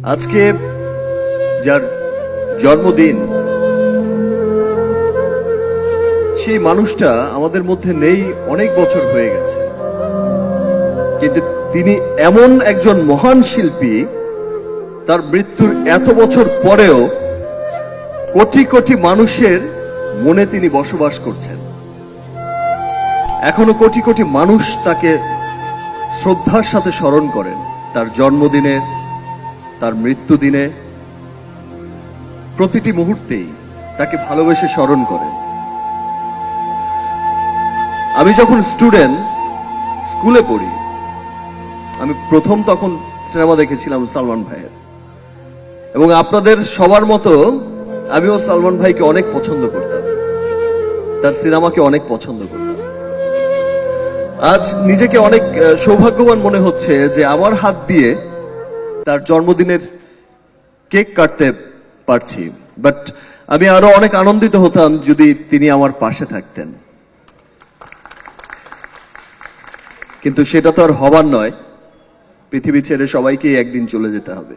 আজকে যার জন্মদিন, সেই মানুষটা আমাদের মধ্যে নেই অনেক বছর হয়ে গেছে, কিন্তু তিনি এমন একজন মহান শিল্পী, তার মৃত্যুর এত বছর পরেও কোটি কোটি মানুষের মনে তিনি বসবাস করছেন। এখনো কোটি কোটি মানুষ তাকে শ্রদ্ধার সাথে স্মরণ করেন, তার জন্মদিনে, তার মৃত্যুদিনে, প্রতিটি মুহূর্তেই তাকে ভালোবেসে স্মরণ করেন। আমি যখন স্কুলে পড়ি, আমি প্রথম তখন সিনেমা দেখেছিলাম সালমান ভাইয়ের, এবং আপনাদের সবার মতো আমিও সালমান ভাইকে অনেক পছন্দ করতাম, তার সিনেমাকে অনেক পছন্দ করতাম। আজ নিজেকে অনেক সৌভাগ্যবান মনে হচ্ছে যে আমার হাত দিয়ে তার জন্মদিনের কেক কাটতে পারছি, বাট আমি আরো অনেক আনন্দিত হতাম যদি তিনি আমার পাশে থাকতেন। কিন্তু সেটা তো আর হবার নয়, পৃথিবী ছেড়ে সবাইকেই একদিন চলে যেতে হবে।